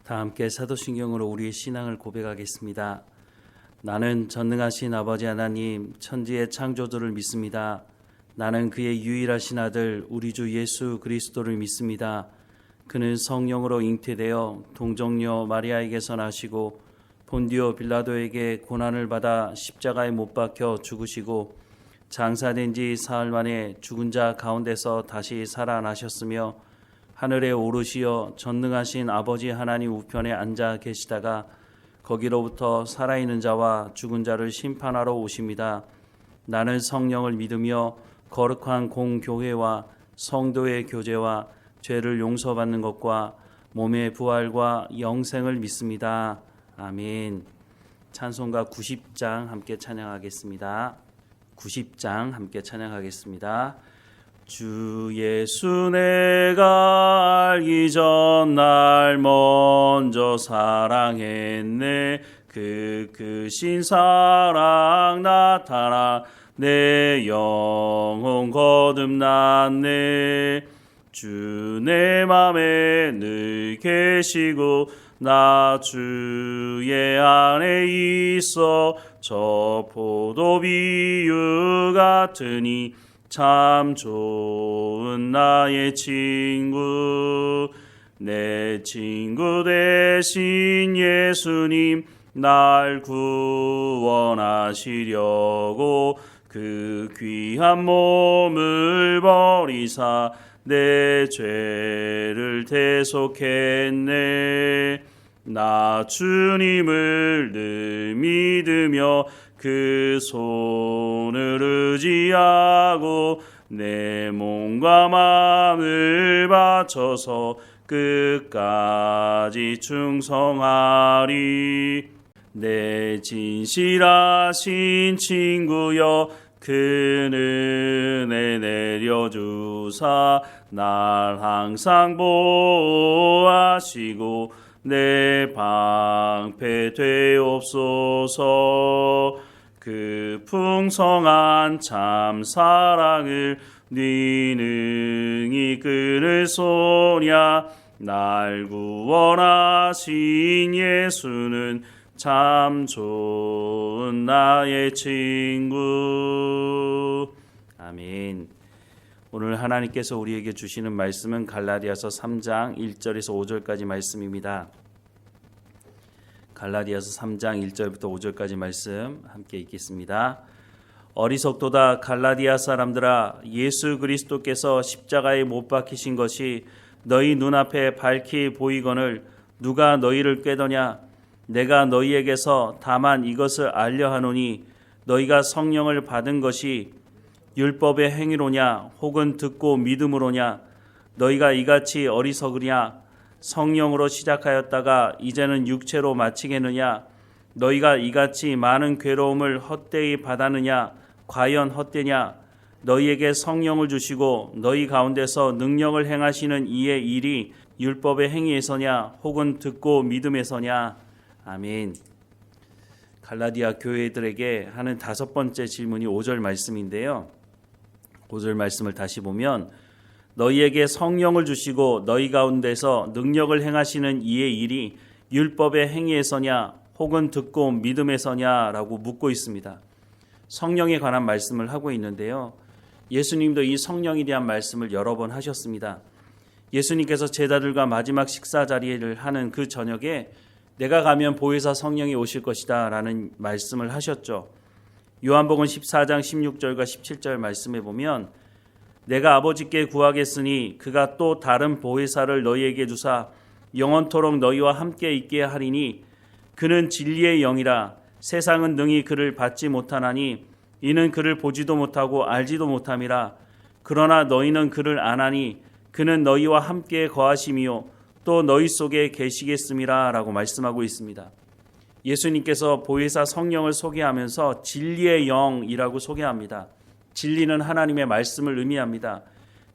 다 함께 사도신경으로 우리의 신앙을 고백하겠습니다. 나는 전능하신 아버지 하나님 천지의 창조주를 믿습니다. 나는 그의 유일하신 아들 우리 주 예수 그리스도를 믿습니다. 그는 성령으로 잉태되어 동정녀 마리아에게서 나시고 본디오 빌라도에게 고난을 받아 십자가에 못 박혀 죽으시고 장사된 지 사흘 만에 죽은 자 가운데서 다시 살아나셨으며 하늘에 오르시어 전능하신 아버지 하나님 우편에 앉아 계시다가 거기로부터 살아있는 자와 죽은 자를 심판하러 오십니다. 나는 성령을 믿으며 거룩한 공교회와 성도의 교제와 죄를 용서받는 것과 몸의 부활과 영생을 믿습니다. 아멘. 찬송가 90장 함께 찬양하겠습니다. 90장 함께 찬양하겠습니다. 주 예수 내가 알기 전 날 먼저 사랑했네. 그 크신 사랑 나타나 내 영혼 거듭났네. 주 내 맘에 늘 계시고 나 주의 안에 있어 저 포도 비유 같으니 참 좋은 나의 친구. 내 친구 되신 예수님 날 구원하시려고 그 귀한 몸을 버리사 내 죄를 대속했네. 나 주님을 늘 믿으며 그 손을 의지하고 내 몸과 마음을 바쳐서 끝까지 충성하리. 내 진실하신 친구여 큰 은혜 내려주사 날 항상 보호하시고 내 방패 되옵소서. 그 풍성한 참 사랑을 네 능히 끊을 소냐. 날 구원하신 예수는 참 좋은 나의 친구. 아멘. 오늘 하나님께서 우리에게 주시는 말씀은 갈라디아서 3장 1절에서 5절까지 말씀입니다. 갈라디아서 3장 1절부터 5절까지 말씀 함께 읽겠습니다. 어리석도다 갈라디아 사람들아, 예수 그리스도께서 십자가에 못 박히신 것이 너희 눈앞에 밝히 보이거늘 누가 너희를 꾀더냐. 내가 너희에게서 다만 이것을 알려 하노니 너희가 성령을 받은 것이 율법의 행위로냐 혹은 듣고 믿음으로냐. 너희가 이같이 어리석으냐. 성령으로 시작하였다가 이제는 육체로 마치겠느냐. 너희가 이같이 많은 괴로움을 헛되이 받았느냐. 과연 헛되냐. 너희에게 성령을 주시고 너희 가운데서 능력을 행하시는 이의 일이 율법의 행위에서냐 혹은 듣고 믿음에서냐. 아멘. 갈라디아 교회들에게 하는 5번째 질문이 5절 말씀인데요. 5절 말씀을 다시 보면 너희에게 성령을 주시고 너희 가운데서 능력을 행하시는 이의 일이 율법의 행위에서냐 혹은 듣고 믿음에서냐 라고 묻고 있습니다. 성령에 관한 말씀을 하고 있는데요. 예수님도 이 성령에 대한 말씀을 여러 번 하셨습니다. 예수님께서 제자들과 마지막 식사 자리를 하는 그 저녁에 내가 가면 보혜사 성령이 오실 것이다 라는 말씀을 하셨죠. 요한복음 14장 16절과 17절 말씀에 보면 내가 아버지께 구하겠으니 그가 또 다른 보혜사를 너희에게 주사 영원토록 너희와 함께 있게 하리니 그는 진리의 영이라. 세상은 능히 그를 받지 못하나니 이는 그를 보지도 못하고 알지도 못함이라. 그러나 너희는 그를 아나니 그는 너희와 함께 거하심이요 또 너희 속에 계시겠음이라 라고 말씀하고 있습니다. 예수님께서 보혜사 성령을 소개하면서 진리의 영이라고 소개합니다. 진리는 하나님의 말씀을 의미합니다.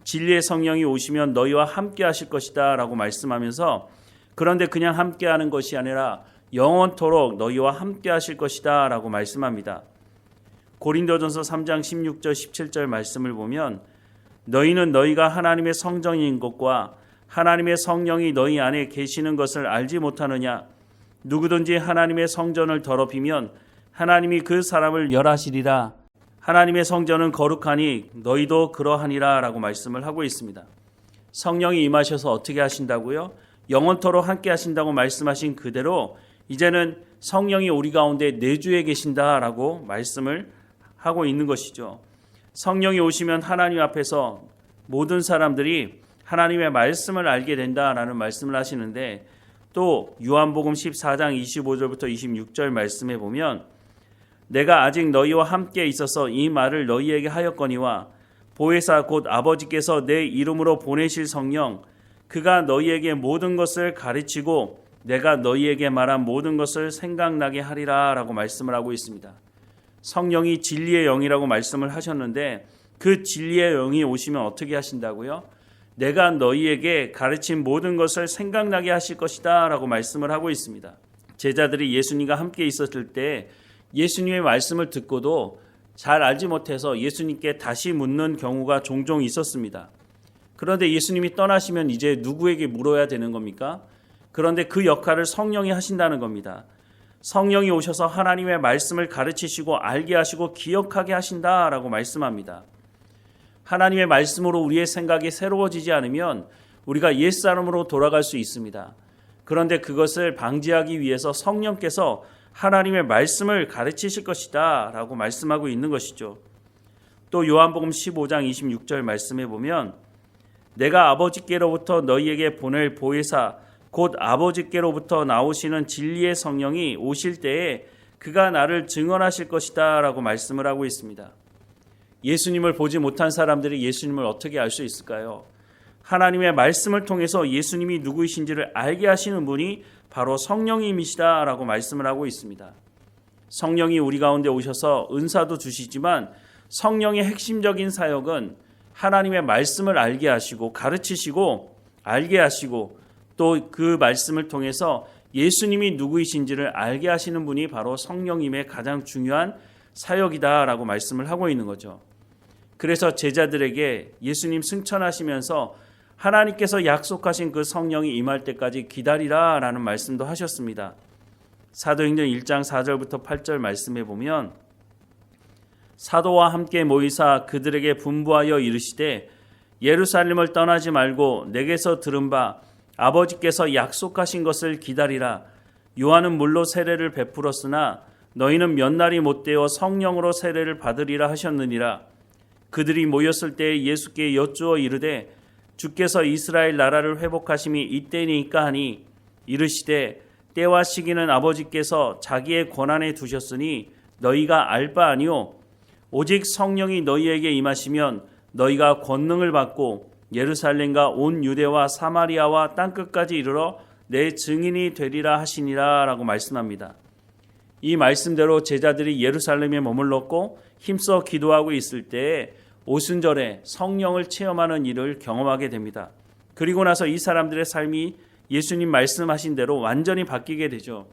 진리의 성령이 오시면 너희와 함께 하실 것이다 라고 말씀하면서 그런데 그냥 함께 하는 것이 아니라 영원토록 너희와 함께 하실 것이다 라고 말씀합니다. 고린도전서 3장 16절 17절 말씀을 보면 너희는 너희가 하나님의 성전인 것과 하나님의 성령이 너희 안에 계시는 것을 알지 못하느냐? 누구든지 하나님의 성전을 더럽히면 하나님이 그 사람을 멸하시리라. 하나님의 성전은 거룩하니 너희도 그러하니라 라고 말씀을 하고 있습니다. 성령이 임하셔서 어떻게 하신다고요? 영원토록 함께 하신다고 말씀하신 그대로 이제는 성령이 우리 가운데 내주해 계신다라고 말씀을 하고 있는 것이죠. 성령이 오시면 하나님 앞에서 모든 사람들이 하나님의 말씀을 알게 된다라는 말씀을 하시는데, 또 요한복음 14장 25절부터 26절 말씀에 보면 내가 아직 너희와 함께 있어서 이 말을 너희에게 하였거니와 보혜사 곧 아버지께서 내 이름으로 보내실 성령 그가 너희에게 모든 것을 가르치고 내가 너희에게 말한 모든 것을 생각나게 하리라 라고 말씀을 하고 있습니다. 성령이 진리의 영이라고 말씀을 하셨는데 그 진리의 영이 오시면 어떻게 하신다고요? 내가 너희에게 가르친 모든 것을 생각나게 하실 것이다 라고 말씀을 하고 있습니다. 제자들이 예수님과 함께 있었을 때 예수님의 말씀을 듣고도 잘 알지 못해서 예수님께 다시 묻는 경우가 종종 있었습니다. 그런데 예수님이 떠나시면 이제 누구에게 물어야 되는 겁니까? 그런데 그 역할을 성령이 하신다는 겁니다. 성령이 오셔서 하나님의 말씀을 가르치시고 알게 하시고 기억하게 하신다라고 말씀합니다. 하나님의 말씀으로 우리의 생각이 새로워지지 않으면 우리가 옛사람으로 돌아갈 수 있습니다. 그런데 그것을 방지하기 위해서 성령께서 하나님의 말씀을 가르치실 것이다 라고 말씀하고 있는 것이죠. 또 요한복음 15장 26절 말씀해 보면 내가 아버지께로부터 너희에게 보낼 보혜사 곧 아버지께로부터 나오시는 진리의 성령이 오실 때에 그가 나를 증언하실 것이다 라고 말씀을 하고 있습니다. 예수님을 보지 못한 사람들이 예수님을 어떻게 알 수 있을까요? 하나님의 말씀을 통해서 예수님이 누구이신지를 알게 하시는 분이 바로 성령님이시다 라고 말씀을 하고 있습니다. 성령이 우리 가운데 오셔서 은사도 주시지만 성령의 핵심적인 사역은 하나님의 말씀을 알게 하시고 가르치시고 알게 하시고 또 그 말씀을 통해서 예수님이 누구이신지를 알게 하시는 분이 바로 성령님의 가장 중요한 사역이다라고 말씀을 하고 있는 거죠. 그래서 제자들에게 예수님 승천하시면서 하나님께서 약속하신 그 성령이 임할 때까지 기다리라 라는 말씀도 하셨습니다. 사도행전 1장 4절부터 8절 말씀해 보면 사도와 함께 모이사 그들에게 분부하여 이르시되 예루살렘을 떠나지 말고 내게서 들은 바 아버지께서 약속하신 것을 기다리라. 요한은 물로 세례를 베풀었으나 너희는 몇 날이 못되어 성령으로 세례를 받으리라 하셨느니라. 그들이 모였을 때에 예수께 여쭈어 이르되 주께서 이스라엘 나라를 회복하심이 이때니까 하니 이르시되 때와 시기는 아버지께서 자기의 권한에 두셨으니 너희가 알 바 아니오. 오직 성령이 너희에게 임하시면 너희가 권능을 받고 예루살렘과 온 유대와 사마리아와 땅끝까지 이르러 내 증인이 되리라 하시니라 라고 말씀합니다. 이 말씀대로 제자들이 예루살렘에 머물렀고 힘써 기도하고 있을 때에 오순절에 성령을 체험하는 일을 경험하게 됩니다. 그리고 나서 이 사람들의 삶이 예수님 말씀하신 대로 완전히 바뀌게 되죠.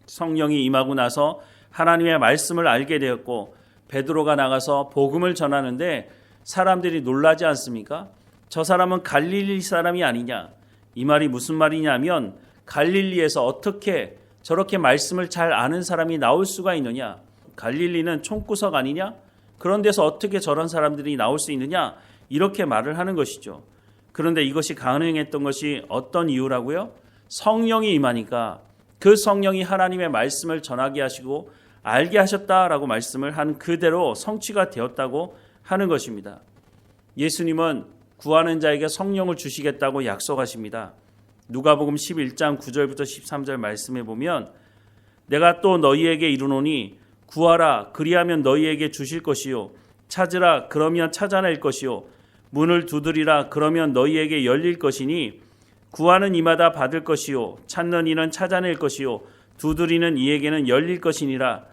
성령이 임하고 나서 하나님의 말씀을 알게 되었고 베드로가 나가서 복음을 전하는데 사람들이 놀라지 않습니까? 저 사람은 갈릴리 사람이 아니냐? 이 말이 무슨 말이냐면 갈릴리에서 어떻게 저렇게 말씀을 잘 아는 사람이 나올 수가 있느냐? 갈릴리는 총구석 아니냐? 그런 데서 어떻게 저런 사람들이 나올 수 있느냐? 이렇게 말을 하는 것이죠. 그런데 이것이 가능했던 것이 어떤 이유라고요? 성령이 임하니까 그 성령이 하나님의 말씀을 전하게 하시고 알게 하셨다라고 말씀을 한 그대로 성취가 되었다고 하는 것입니다. 예수님은 구하는 자에게 성령을 주시겠다고 약속하십니다. 누가복음 11장 9절부터 13절 말씀해 보면 내가 또 너희에게 이르노니 구하라 그리하면 너희에게 주실 것이요 찾으라 그러면 찾아낼 것이요 문을 두드리라 그러면 너희에게 열릴 것이니 구하는 이마다 받을 것이요 찾는 이는 찾아낼 것이요 두드리는 이에게는 열릴 것이니라.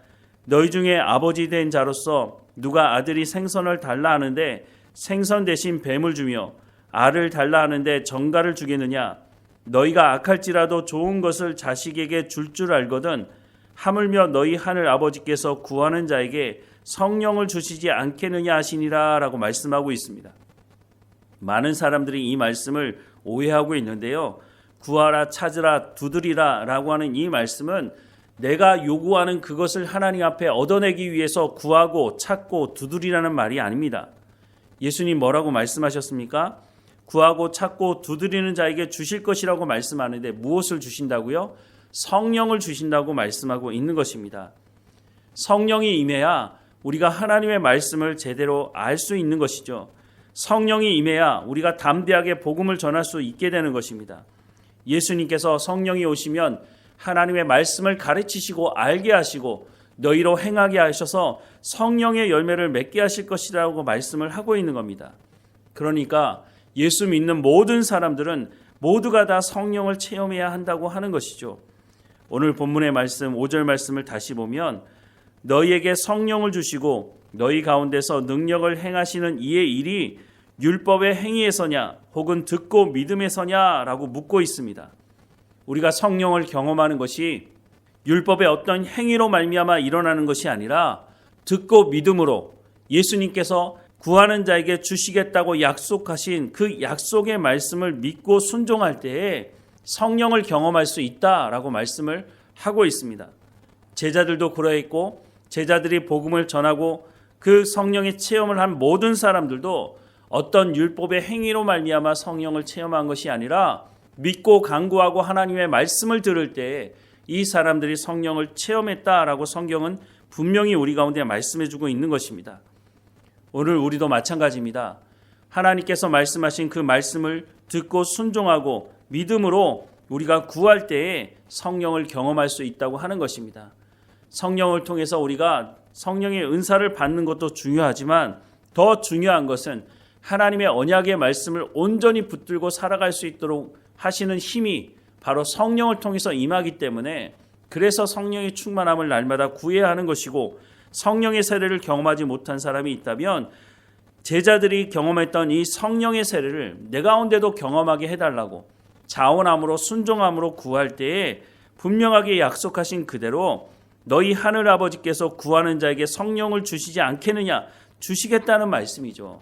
너희 중에 아버지 된 자로서 누가 아들이 생선을 달라 하는데 생선 대신 뱀을 주며 알을 달라 하는데 정갈을 주겠느냐? 너희가 악할지라도 좋은 것을 자식에게 줄 줄 알거든 하물며 너희 하늘 아버지께서 구하는 자에게 성령을 주시지 않겠느냐 하시니라 라고 말씀하고 있습니다. 많은 사람들이 이 말씀을 오해하고 있는데요. 구하라, 찾으라, 두드리라 라고 하는 이 말씀은 내가 요구하는 그것을 하나님 앞에 얻어내기 위해서 구하고 찾고 두드리라는 말이 아닙니다. 예수님 뭐라고 말씀하셨습니까? 구하고 찾고 두드리는 자에게 주실 것이라고 말씀하는데 무엇을 주신다고요? 성령을 주신다고 말씀하고 있는 것입니다. 성령이 임해야 우리가 하나님의 말씀을 제대로 알 수 있는 것이죠. 성령이 임해야 우리가 담대하게 복음을 전할 수 있게 되는 것입니다. 예수님께서 성령이 오시면 하나님의 말씀을 가르치시고 알게 하시고 너희로 행하게 하셔서 성령의 열매를 맺게 하실 것이라고 말씀을 하고 있는 겁니다. 그러니까 예수 믿는 모든 사람들은 모두가 다 성령을 체험해야 한다고 하는 것이죠. 오늘 본문의 말씀 5절 말씀을 다시 보면 너희에게 성령을 주시고 너희 가운데서 능력을 행하시는 이의 일이 율법의 행위에서냐 혹은 듣고 믿음에서냐라고 묻고 있습니다. 우리가 성령을 경험하는 것이 율법의 어떤 행위로 말미암아 일어나는 것이 아니라 듣고 믿음으로 예수님께서 구하는 자에게 주시겠다고 약속하신 그 약속의 말씀을 믿고 순종할 때에 성령을 경험할 수 있다라고 말씀을 하고 있습니다. 제자들도 그러했고 제자들이 복음을 전하고 그 성령의 체험을 한 모든 사람들도 어떤 율법의 행위로 말미암아 성령을 체험한 것이 아니라 믿고 간구하고 하나님의 말씀을 들을 때에 이 사람들이 성령을 체험했다라고 성경은 분명히 우리 가운데 말씀해주고 있는 것입니다. 오늘 우리도 마찬가지입니다. 하나님께서 말씀하신 그 말씀을 듣고 순종하고 믿음으로 우리가 구할 때에 성령을 경험할 수 있다고 하는 것입니다. 성령을 통해서 우리가 성령의 은사를 받는 것도 중요하지만 더 중요한 것은 하나님의 언약의 말씀을 온전히 붙들고 살아갈 수 있도록 하시는 힘이 바로 성령을 통해서 임하기 때문에 그래서 성령의 충만함을 날마다 구해야 하는 것이고 성령의 세례를 경험하지 못한 사람이 있다면 제자들이 경험했던 이 성령의 세례를 내 가운데도 경험하게 해달라고 자원함으로 순종함으로 구할 때에 분명하게 약속하신 그대로 너희 하늘 아버지께서 구하는 자에게 성령을 주시지 않겠느냐 주시겠다는 말씀이죠.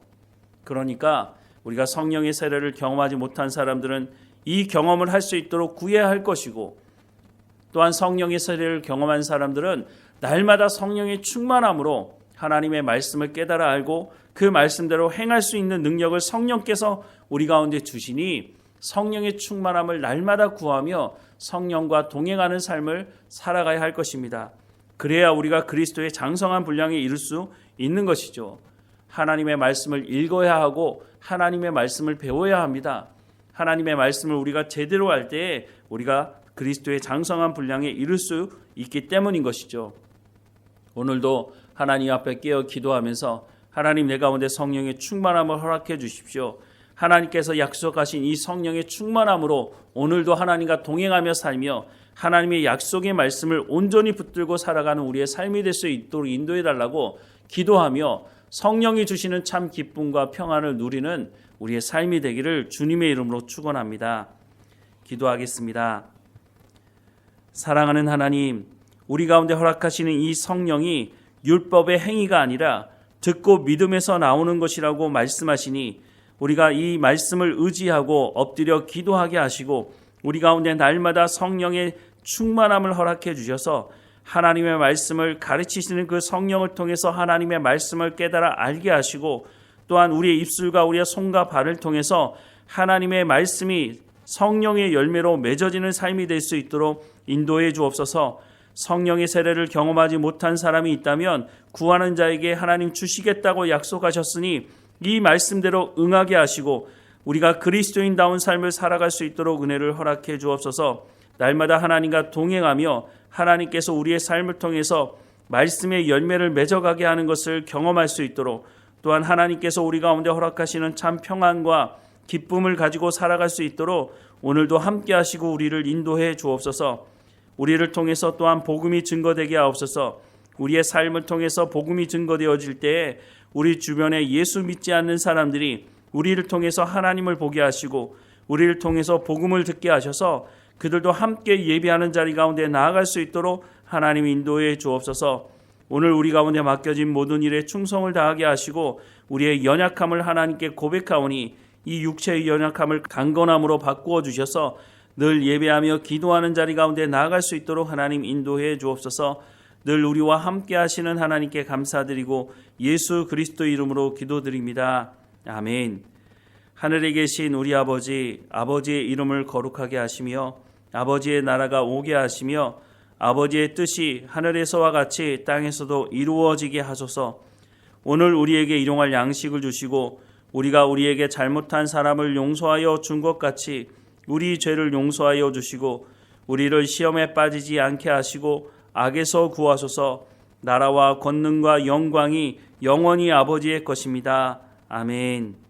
그러니까 우리가 성령의 세례를 경험하지 못한 사람들은 이 경험을 할 수 있도록 구해야 할 것이고 또한 성령의 세례를 경험한 사람들은 날마다 성령의 충만함으로 하나님의 말씀을 깨달아 알고 그 말씀대로 행할 수 있는 능력을 성령께서 우리 가운데 주시니 성령의 충만함을 날마다 구하며 성령과 동행하는 삶을 살아가야 할 것입니다. 그래야 우리가 그리스도의 장성한 분량에 이를 수 있는 것이죠. 하나님의 말씀을 읽어야 하고 하나님의 말씀을 배워야 합니다. 하나님의 말씀을 우리가 제대로 할 때에 우리가 그리스도의 장성한 분량에 이를 수 있기 때문인 것이죠. 오늘도 하나님 앞에 깨어 기도하면서 하나님 내 가운데 성령의 충만함을 허락해 주십시오. 하나님께서 약속하신 이 성령의 충만함으로 오늘도 하나님과 동행하며 살며 하나님의 약속의 말씀을 온전히 붙들고 살아가는 우리의 삶이 될 수 있도록 인도해 달라고 기도하며 성령이 주시는 참 기쁨과 평안을 누리는 우리의 삶이 되기를 주님의 이름으로 축원합니다. 기도하겠습니다. 사랑하는 하나님, 우리 가운데 허락하시는 이 성령이 율법의 행위가 아니라 듣고 믿음에서 나오는 것이라고 말씀하시니 우리가 이 말씀을 의지하고 엎드려 기도하게 하시고 우리 가운데 날마다 성령의 충만함을 허락해 주셔서 하나님의 말씀을 가르치시는 그 성령을 통해서 하나님의 말씀을 깨달아 알게 하시고 또한 우리의 입술과 우리의 손과 발을 통해서 하나님의 말씀이 성령의 열매로 맺어지는 삶이 될 수 있도록 인도해 주옵소서. 성령의 세례를 경험하지 못한 사람이 있다면 구하는 자에게 하나님 주시겠다고 약속하셨으니 이 말씀대로 응하게 하시고 우리가 그리스도인다운 삶을 살아갈 수 있도록 은혜를 허락해 주옵소서. 날마다 하나님과 동행하며 하나님께서 우리의 삶을 통해서 말씀의 열매를 맺어가게 하는 것을 경험할 수 있도록 또한 하나님께서 우리 가운데 허락하시는 참 평안과 기쁨을 가지고 살아갈 수 있도록 오늘도 함께 하시고 우리를 인도해 주옵소서. 우리를 통해서 또한 복음이 증거되게 하옵소서. 우리의 삶을 통해서 복음이 증거되어질 때에 우리 주변에 예수 믿지 않는 사람들이 우리를 통해서 하나님을 보게 하시고 우리를 통해서 복음을 듣게 하셔서 그들도 함께 예배하는 자리 가운데 나아갈 수 있도록 하나님 인도해 주옵소서. 오늘 우리 가운데 맡겨진 모든 일에 충성을 다하게 하시고 우리의 연약함을 하나님께 고백하오니 이 육체의 연약함을 강건함으로 바꾸어 주셔서 늘 예배하며 기도하는 자리 가운데 나아갈 수 있도록 하나님 인도해 주옵소서. 늘 우리와 함께 하시는 하나님께 감사드리고 예수 그리스도 이름으로 기도드립니다. 아멘. 하늘에 계신 우리 아버지, 아버지의 이름을 거룩하게 하시며 아버지의 나라가 오게 하시며 아버지의 뜻이 하늘에서와 같이 땅에서도 이루어지게 하소서. 오늘 우리에게 일용할 양식을 주시고 우리가 우리에게 잘못한 사람을 용서하여 준 것 같이 우리 죄를 용서하여 주시고 우리를 시험에 빠지지 않게 하시고 악에서 구하소서. 나라와 권능과 영광이 영원히 아버지의 것입니다. 아멘.